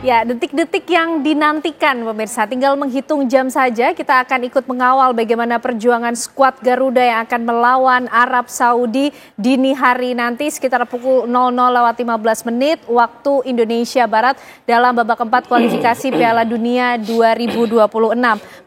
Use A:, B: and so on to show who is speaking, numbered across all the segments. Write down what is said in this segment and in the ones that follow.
A: Ya, detik-detik yang dinantikan pemirsa, tinggal menghitung jam saja kita akan ikut mengawal bagaimana perjuangan skuad Garuda yang akan melawan Arab Saudi dini hari nanti sekitar pukul 00.15 waktu Indonesia Barat dalam babak keempat kualifikasi Piala Dunia 2026.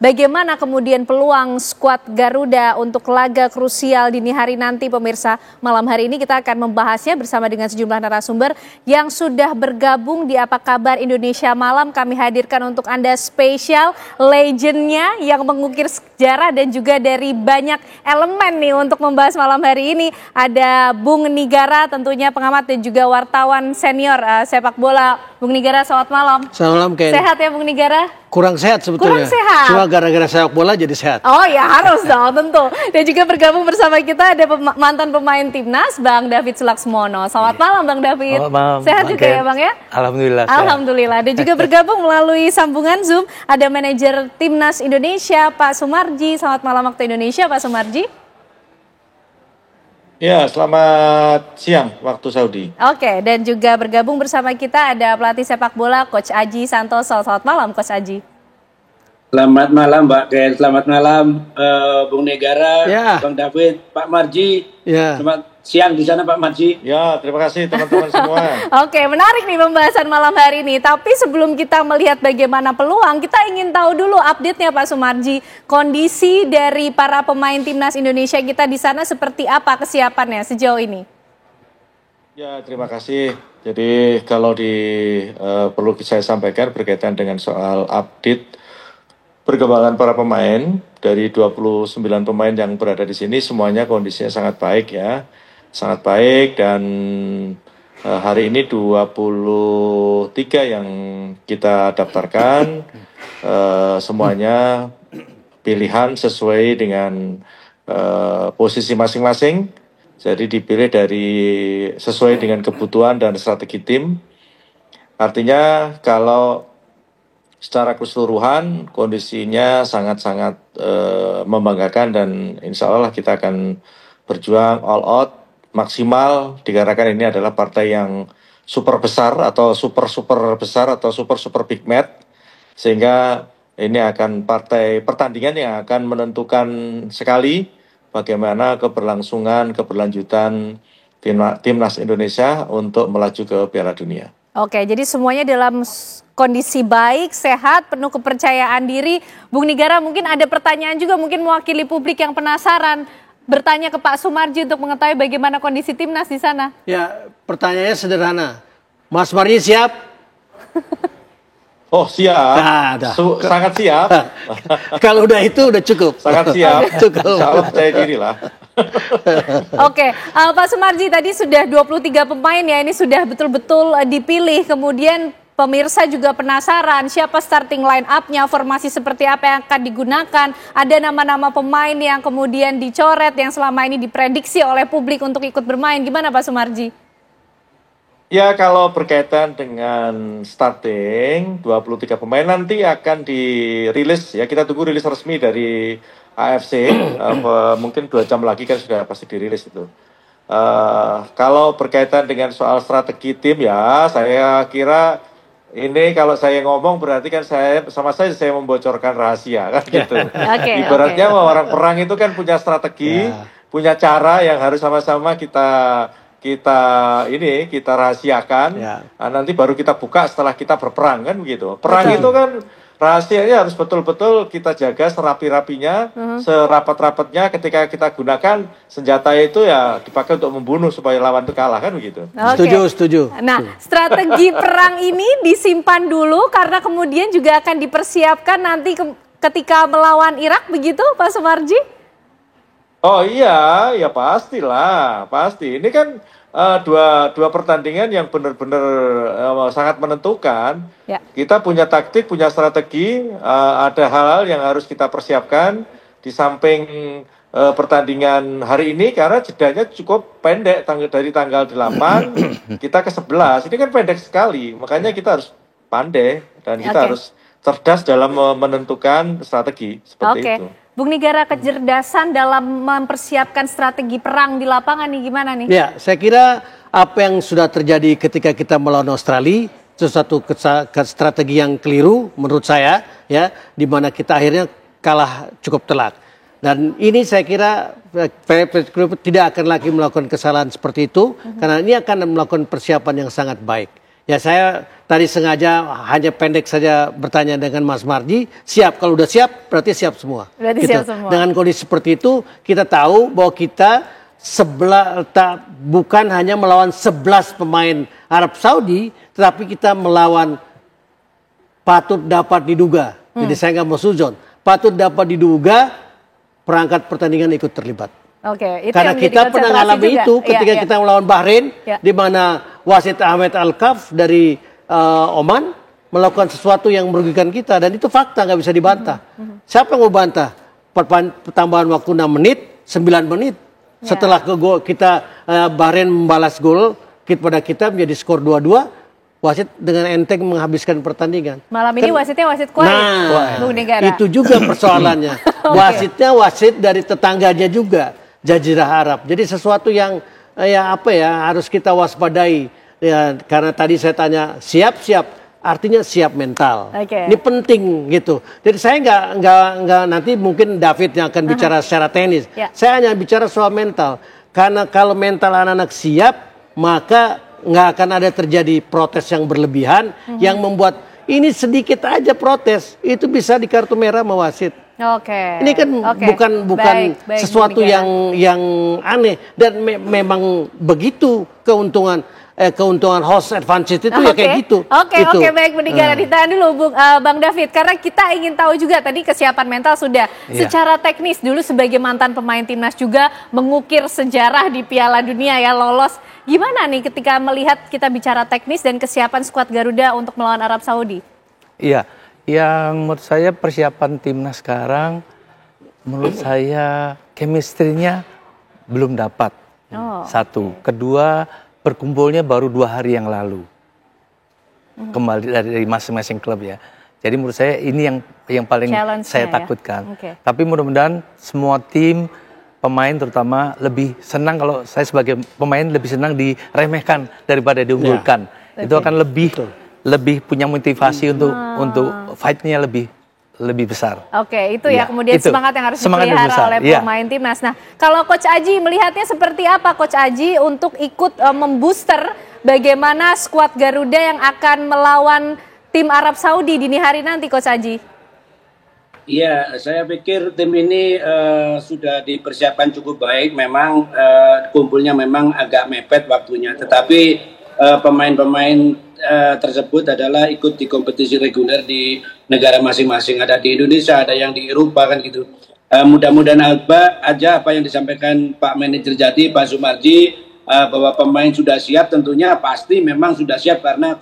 A: Bagaimana kemudian peluang skuad Garuda untuk laga krusial dini hari nanti pemirsa? Malam hari ini kita akan membahasnya bersama dengan sejumlah narasumber yang sudah bergabung di Apa Kabar Indonesia Malam. Kami hadirkan untuk Anda spesial legendnya yang mengukir sejarah dan juga dari banyak elemen nih untuk membahas malam hari ini. Ada Bung Nigara tentunya pengamat dan juga wartawan senior sepak bola. Bung Nigara, selamat malam.
B: Selamat malam, Ken.
A: Sehat ya Bung Nigara?
B: Kurang sehat sebetulnya.
A: Kurang sehat.
B: Cuma gara-gara sepak bola jadi sehat.
A: Oh ya harus dong tentu. Dan juga bergabung bersama kita ada mantan pemain timnas Bang David Sulaksmono. Selamat malam Bang David.
C: Selamat malam.
A: Sehat
C: Bang
A: juga
C: Ken.
A: ya Bang ya?
C: Alhamdulillah.
A: Alhamdulillah. Dan juga bergabung melalui sambungan Zoom ada manajer timnas Indonesia Pak Sumarji. Selamat malam waktu Indonesia Pak Sumarji.
D: Ya, selamat siang waktu Saudi.
A: Oke, dan juga bergabung bersama kita ada pelatih sepak bola Coach Aji Santoso. Selamat malam Coach Aji.
E: Selamat malam Mbak Ken, selamat malam Bung Negara,
B: Ya.
E: Bang David, Pak Marji.
B: Ya.
E: Selamat siang di sana Pak Marji.
D: Ya, terima kasih teman-teman semua.
A: Oke, menarik nih pembahasan malam hari ini. Tapi sebelum kita melihat bagaimana peluang, kita ingin tahu dulu update-nya Pak Sumarji. Kondisi dari para pemain timnas Indonesia kita di sana seperti apa kesiapannya sejauh ini?
D: Ya, terima kasih. Jadi kalau perlu saya sampaikan berkaitan dengan soal update perkembangan para pemain dari 29 pemain yang berada di sini semuanya kondisinya sangat baik ya. Sangat baik dan hari ini 23 yang kita daftarkan semuanya pilihan sesuai dengan posisi masing-masing. Jadi dipilih sesuai dengan kebutuhan dan strategi tim. Artinya kalau secara keseluruhan kondisinya sangat-sangat membanggakan dan insya Allah kita akan berjuang all out maksimal dikarenakan ini adalah partai yang super besar atau super besar atau super big match sehingga ini akan partai pertandingan yang akan menentukan sekali bagaimana keberlanjutan timnas Indonesia untuk melaju ke Piala Dunia.
A: Oke, jadi semuanya dalam kondisi baik, sehat, penuh kepercayaan diri. Bung Nigara mungkin ada pertanyaan juga, mungkin mewakili publik yang penasaran bertanya ke Pak Sumarji untuk mengetahui bagaimana kondisi timnas di sana.
B: Ya, pertanyaannya sederhana. Mas Marji siap?
D: Oh siap, sangat siap.
B: Kalau udah itu udah cukup.
D: Sangat siap,
B: cukup.
D: insya Allah percaya diri lah.
A: Oke, Pak Sumarji tadi sudah 23 pemain ya, ini sudah betul-betul dipilih. Kemudian pemirsa juga penasaran siapa starting line up-nya, formasi seperti apa yang akan digunakan. Ada nama-nama pemain yang kemudian dicoret yang selama ini diprediksi oleh publik untuk ikut bermain. Gimana Pak Sumarji?
D: Ya kalau berkaitan dengan starting 23 pemain nanti akan dirilis ya, kita tunggu rilis resmi dari AFC mungkin 2 jam lagi kan sudah pasti dirilis itu. Kalau berkaitan dengan soal strategi tim ya saya kira ini kalau saya ngomong berarti kan saya membocorkan rahasia kan gitu. Ibaratnya orang perang itu kan punya strategi, punya cara yang harus sama-sama kita rahasiakan. Nah, nanti baru kita buka setelah kita berperang kan begitu. Perang itu kan rahasianya harus betul-betul kita jaga serapi-rapinya, serapat-rapatnya. Ketika kita gunakan senjata itu ya dipakai untuk membunuh supaya lawan itu kalah kan begitu.
B: Setuju.
A: Nah, strategi perang ini disimpan dulu karena kemudian juga akan dipersiapkan nanti ketika melawan Irak begitu Pak Sumarji?
D: Oh iya, ya pastilah, pasti. Ini kan dua pertandingan yang benar-benar sangat menentukan. Ya. Kita punya taktik, punya strategi, ada hal-hal yang harus kita persiapkan di samping pertandingan hari ini karena jedanya cukup pendek dari tanggal 8 kita ke 11. Ini kan pendek sekali, makanya kita harus pandai dan kita harus cerdas dalam menentukan strategi seperti itu.
A: Bung Nigara, kecerdasan dalam mempersiapkan strategi perang di lapangan nih gimana nih?
B: Ya, saya kira apa yang sudah terjadi ketika kita melawan Australia sesuatu strategi yang keliru menurut saya, ya, di mana kita akhirnya kalah cukup telak. Dan ini saya kira Patrick Kluivert tidak akan lagi melakukan kesalahan seperti itu, karena ini akan melakukan persiapan yang sangat baik. Ya, saya tadi sengaja hanya pendek saja bertanya dengan Mas Marji, siap, kalau udah siap berarti siap semua.
A: Berarti
B: gitu.
A: siap semua.
B: Dengan kondisi seperti itu kita tahu bahwa kita bukan hanya melawan 11 pemain Arab Saudi, tetapi kita melawan patut dapat diduga. Jadi saya nggak mau suzon. Patut dapat diduga perangkat pertandingan ikut terlibat.
A: Oke, itu
B: karena
A: yang
B: kita pernah mengalami itu ketika kita melawan Bahrain, di mana wasit Ahmed Al-Kaf dari Oman melakukan sesuatu yang merugikan kita, dan itu fakta, nggak bisa dibantah. Siapa yang mau bantah? Pertambahan waktu 6 menit, 9 menit. Setelah kita Bahrain membalas gol pada kita menjadi skor 2-2, wasit dengan enteng menghabiskan pertandingan.
A: Malam ini wasitnya wasit kuat, Bung Negara.
B: Itu juga persoalannya. Wasitnya wasit dari tetangganya juga, Jazirah Arab. Jadi sesuatu yang harus kita waspadai. Ya, karena tadi saya tanya siap-siap, artinya siap mental. Ini penting gitu. Jadi saya nggak nanti mungkin David yang akan bicara secara teknis. Saya hanya bicara soal mental. Karena kalau mental anak-anak siap, maka nggak akan ada terjadi protes yang berlebihan yang membuat ini sedikit aja protes itu bisa di kartu merah sama wasit. Ini kan bukan sesuatu yang aneh, dan memang begitu keuntungan host advantage itu ya kayak gitu.
A: Oke, baik, Negara. Ditahan dulu Bang David, karena kita ingin tahu juga tadi kesiapan mental sudah. Secara teknis dulu sebagai mantan pemain timnas juga mengukir sejarah di Piala Dunia ya, lolos. Gimana nih ketika melihat kita bicara teknis dan kesiapan skuad Garuda untuk melawan Arab Saudi?
C: Iya, yang menurut saya persiapan timnas sekarang menurut saya chemistry-nya belum dapat. Satu, kedua berkumpulnya baru 2 hari yang lalu, kembali dari masing-masing klub ya. Jadi menurut saya ini yang paling saya takutkan. Tapi mudah-mudahan semua tim, pemain terutama lebih senang, kalau saya sebagai pemain lebih senang diremehkan daripada diunggulkan. Itu akan lebih punya motivasi untuk fight-nya lebih besar.
A: Itu ya, kemudian semangat yang harus dipelihara oleh pemain timnas. Nah, kalau Coach Aji melihatnya seperti apa, Coach Aji, untuk ikut membooster bagaimana skuad Garuda yang akan melawan tim Arab Saudi dini hari nanti, Coach Aji?
E: Iya, saya pikir tim ini sudah dipersiapkan cukup baik. Memang kumpulnya memang agak mepet waktunya, tetapi pemain-pemain tersebut adalah ikut di kompetisi reguler di negara masing-masing. Ada di Indonesia, ada yang di Eropa kan gitu. Mudah-mudahan aja apa yang disampaikan Pak Manajer Jati, Pak Sumarji, bahwa pemain sudah siap, tentunya pasti memang sudah siap, karena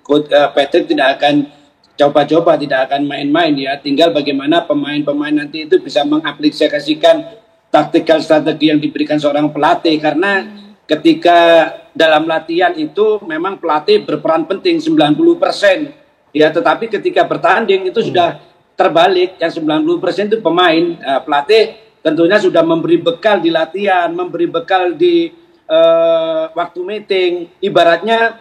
E: Coach Patrick tidak akan coba-coba, tidak akan main-main ya. Tinggal bagaimana pemain-pemain nanti itu bisa mengaplikasikan taktikal strategi yang diberikan seorang pelatih, karena ketika dalam latihan itu memang pelatih berperan penting 90% ya, tetapi ketika bertanding itu sudah terbalik, yang 90% itu pemain. Pelatih tentunya sudah memberi bekal di latihan, memberi bekal di waktu meeting. Ibaratnya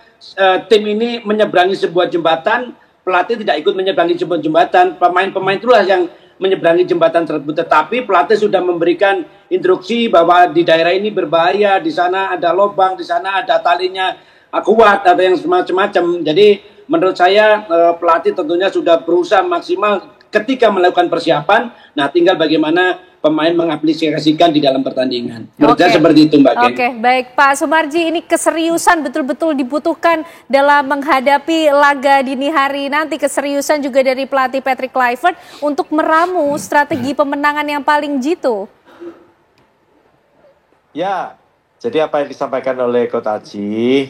E: tim ini menyeberangi sebuah jembatan, pelatih tidak ikut menyeberangi sebuah jembatan, pemain-pemain itulah yang menyeberangi jembatan tersebut. Tetapi pelatih sudah memberikan instruksi bahwa di daerah ini berbahaya, di sana ada lubang, di sana ada talinya kuat, ada yang semacam-macam. Jadi menurut saya pelatih tentunya sudah berusaha maksimal ketika melakukan persiapan. Nah, tinggal bagaimana pemain mengaplikasikan di dalam pertandingan. Menurut saya seperti itu, Mbak Ken.
A: Baik Pak Sumarji, ini keseriusan betul-betul dibutuhkan dalam menghadapi laga dini hari nanti. Keseriusan juga dari pelatih Patrick Kluivert untuk meramu strategi pemenangan yang paling jitu.
D: Ya, jadi apa yang disampaikan oleh Coach Aji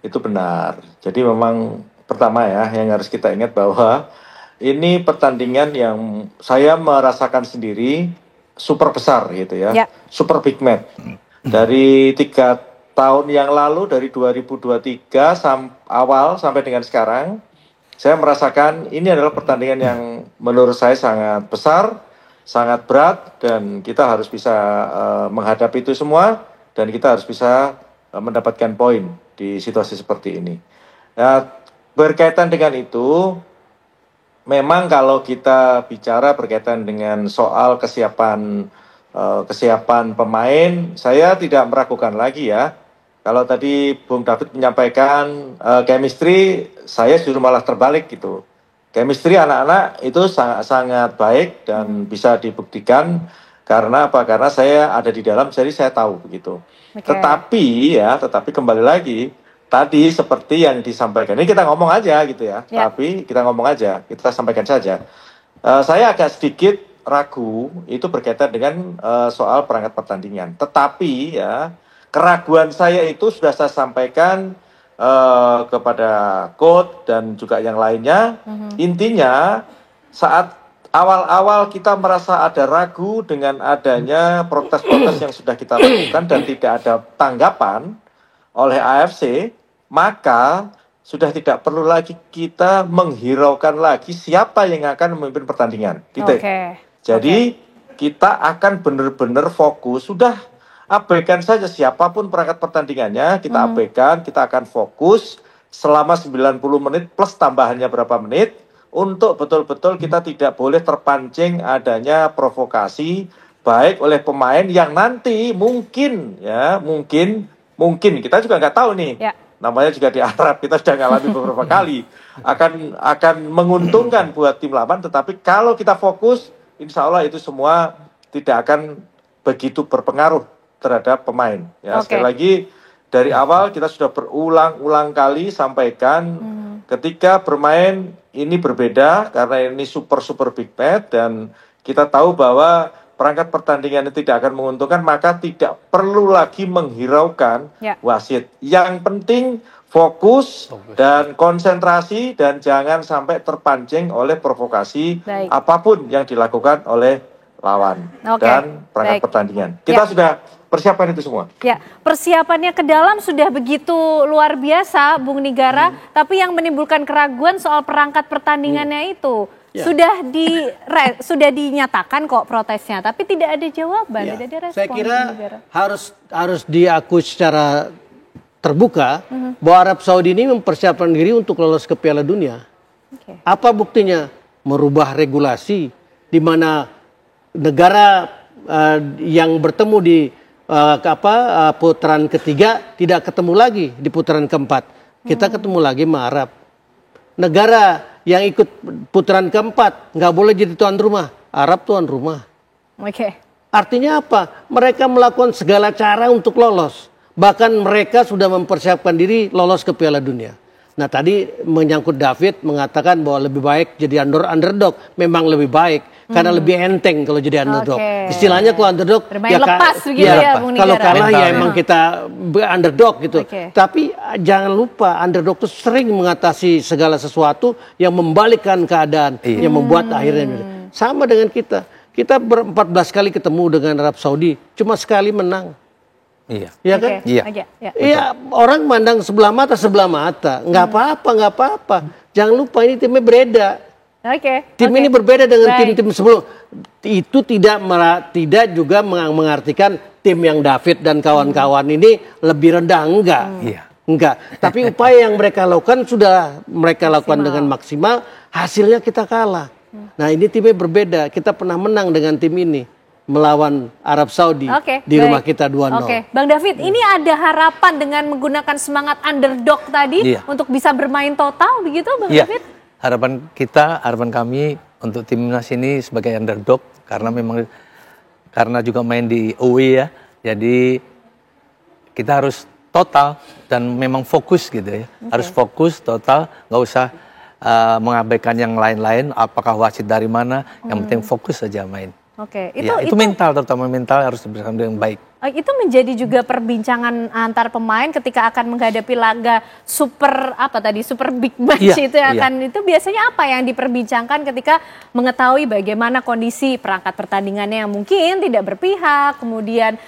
D: itu benar. Jadi memang pertama ya, yang harus kita ingat bahwa ini pertandingan yang saya merasakan sendiri super besar gitu ya, super big match. Dari 3 tahun yang lalu, dari 2023 awal sampai dengan sekarang, saya merasakan ini adalah pertandingan yang menurut saya sangat besar, sangat berat, dan kita harus bisa menghadapi itu semua, dan kita harus bisa mendapatkan poin di situasi seperti ini. Ya, berkaitan dengan itu, memang kalau kita bicara berkaitan dengan soal kesiapan pemain, saya tidak meragukan lagi ya. Kalau tadi Bung David menyampaikan chemistry, saya justru malah terbalik gitu. Chemistry anak-anak itu sangat baik dan bisa dibuktikan karena apa? Karena saya ada di dalam, jadi saya tahu begitu. Tetapi kembali lagi tadi seperti yang disampaikan. Ini kita ngomong aja gitu ya. Tapi kita ngomong aja, kita sampaikan saja. Saya agak sedikit ragu itu berkaitan dengan soal perangkat pertandingan. Tetapi ya keraguan saya itu sudah saya sampaikan kepada coach dan juga yang lainnya. Intinya saat awal-awal kita merasa ada ragu dengan adanya protes-protes yang sudah kita lakukan dan tidak ada tanggapan oleh AFC, maka sudah tidak perlu lagi kita menghiraukan lagi siapa yang akan memimpin pertandingan. Jadi kita akan benar-benar fokus, sudah abaikan saja siapapun perangkat pertandingannya, kita abaikan, kita akan fokus selama 90 menit plus tambahannya berapa menit, untuk betul-betul kita tidak boleh terpancing adanya provokasi, baik oleh pemain yang nanti mungkin kita juga nggak tahu nih, namanya juga di Arab, kita sudah ngalami beberapa kali, akan menguntungkan buat tim lawan, tetapi kalau kita fokus, insya Allah itu semua tidak akan begitu berpengaruh terhadap pemain. Ya, sekali lagi dari awal kita sudah berulang-ulang kali sampaikan ketika bermain ini berbeda karena ini super big match dan kita tahu bahwa perangkat pertandingan ini tidak akan menguntungkan, maka tidak perlu lagi menghiraukan wasit. Yang penting fokus dan konsentrasi dan jangan sampai terpancing oleh provokasi apapun yang dilakukan oleh lawan dan perangkat pertandingan. Kita sudah persiapan itu semua. Ya,
A: persiapannya ke dalam sudah begitu luar biasa, Bung Nigara. Tapi yang menimbulkan keraguan soal perangkat pertandingannya itu sudah dinyatakan kok protesnya, tapi tidak ada jawaban, tidak ada respon.
B: Saya kira harus diakui secara terbuka bahwa Arab Saudi ini mempersiapkan diri untuk lolos ke Piala Dunia. Apa buktinya? Merubah regulasi di mana negara yang bertemu di putaran ketiga tidak ketemu lagi di putaran keempat. Kita ketemu lagi sama Arab. Negara yang ikut putaran keempat nggak boleh jadi tuan rumah. Arab tuan rumah. Artinya apa? Mereka melakukan segala cara untuk lolos. Bahkan mereka sudah mempersiapkan diri lolos ke Piala Dunia. Nah tadi menyangkut David mengatakan bahwa lebih baik jadi underdog. Memang lebih baik karena lebih enteng kalau jadi underdog. Istilahnya kalau underdog
A: bermain lepas begitu ya, Bung Nigara.
B: Kalau kalah ya emang kita underdog gitu. Tapi jangan lupa underdog itu sering mengatasi segala sesuatu yang membalikkan keadaan, yang membuat akhirnya sama dengan kita. Kita 14 kali ketemu dengan Arab Saudi, cuma sekali menang. Iya kan? Iya, orang mandang sebelah mata, nggak apa-apa. Jangan lupa ini timnya berbeda. Tim ini berbeda dengan tim-tim sebelum. Itu tidak juga mengartikan tim yang David dan kawan-kawan ini lebih rendah, enggak. Tapi upaya yang mereka lakukan sudah mereka lakukan dengan maksimal, hasilnya kita kalah. Nah ini timnya berbeda. Kita pernah menang dengan tim ini melawan Arab Saudi di rumah kita 2-0.
A: Bang David, ini ada harapan dengan menggunakan semangat underdog tadi untuk bisa bermain total begitu, Bang David?
C: Harapan kami untuk timnas ini sebagai underdog karena juga main di away ya. Jadi kita harus total dan memang fokus gitu ya. Harus fokus total, nggak usah mengabaikan yang lain-lain. Apakah wasit dari mana? Yang penting fokus saja main. Itu mental, terutama mental harus dibersihkan dengan baik.
A: Itu menjadi juga perbincangan antar pemain ketika akan menghadapi laga super big match itu itu biasanya apa yang diperbincangkan ketika mengetahui bagaimana kondisi perangkat pertandingannya yang mungkin tidak berpihak, kemudian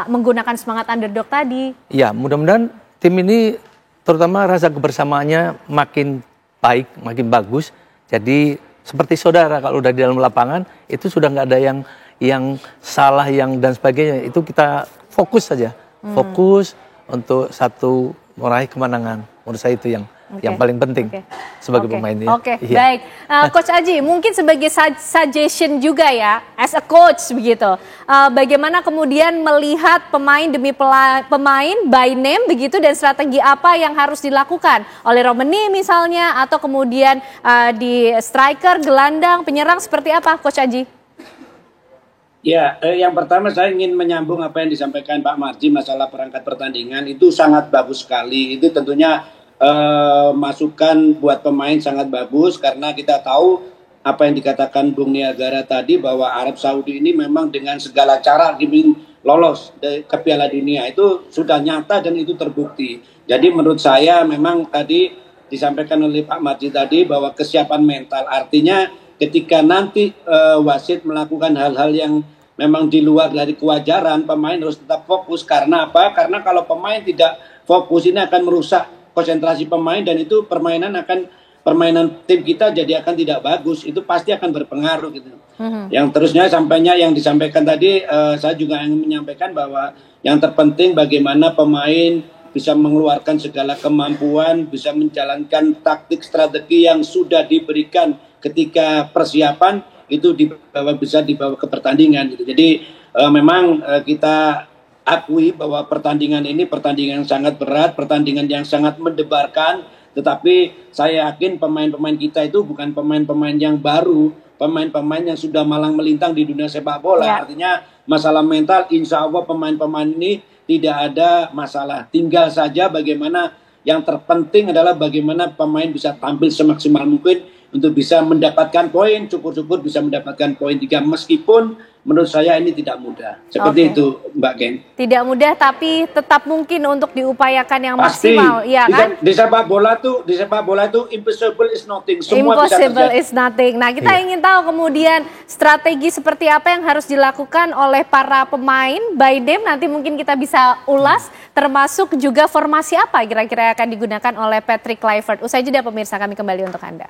A: menggunakan semangat underdog tadi.
C: Ya, mudah-mudahan tim ini terutama rasa kebersamaannya makin baik, makin bagus. Jadi seperti saudara kalau udah di dalam lapangan itu sudah nggak ada yang salah dan sebagainya, itu kita fokus saja, fokus untuk meraih kemenangan. Menurut saya itu yang yang paling penting sebagai pemain ya.
A: Baik. Coach Aji, mungkin sebagai suggestion juga ya, as a coach begitu. Bagaimana kemudian melihat pemain demi pemain by name begitu dan strategi apa yang harus dilakukan oleh Romani misalnya atau kemudian di striker, gelandang, penyerang seperti apa, Coach Aji?
E: Ya, yang pertama saya ingin menyambung apa yang disampaikan Pak Marji masalah perangkat pertandingan itu sangat bagus sekali. Itu tentunya masukan buat pemain sangat bagus karena kita tahu apa yang dikatakan Bung Niagara tadi bahwa Arab Saudi ini memang dengan segala cara ingin lolos ke Piala Dunia itu sudah nyata dan itu terbukti. Jadi menurut saya memang tadi disampaikan oleh Pak Marji tadi bahwa kesiapan mental artinya ketika nanti wasit melakukan hal-hal yang memang di luar dari kewajaran, pemain harus tetap fokus. Karena apa? Karena kalau pemain tidak fokus ini akan merusak konsentrasi pemain dan itu permainan tim kita jadi akan tidak bagus. Itu pasti akan berpengaruh gitu. Yang terusnya yang disampaikan tadi saya juga ingin menyampaikan bahwa yang terpenting bagaimana pemain bisa mengeluarkan segala kemampuan, bisa menjalankan taktik strategi yang sudah diberikan ketika persiapan itu bisa dibawa ke pertandingan gitu. Jadi memang kita akui bahwa pertandingan ini pertandingan yang sangat berat, pertandingan yang sangat mendebarkan, tetapi saya yakin pemain-pemain kita itu bukan pemain-pemain yang baru, pemain-pemain yang sudah malang melintang di dunia sepak bola. Ya. Artinya masalah mental, insya Allah pemain-pemain ini tidak ada masalah. Tinggal saja bagaimana yang terpenting adalah bagaimana pemain bisa tampil semaksimal mungkin untuk bisa mendapatkan poin, syukur-syukur bisa mendapatkan poin 3 meskipun menurut saya ini tidak mudah. Seperti itu Mbak Ken.
A: Tidak mudah tapi tetap mungkin untuk diupayakan yang maksimal, ya kan?
E: Di sepak bola itu impossible is nothing. Semua
A: impossible is nothing. Nah, kita ingin tahu kemudian strategi seperti apa yang harus dilakukan oleh para pemain by name, nanti mungkin kita bisa ulas termasuk juga formasi apa kira-kira yang akan digunakan oleh Patrick Kluivert. Usai jeda pemirsa, kami kembali untuk Anda.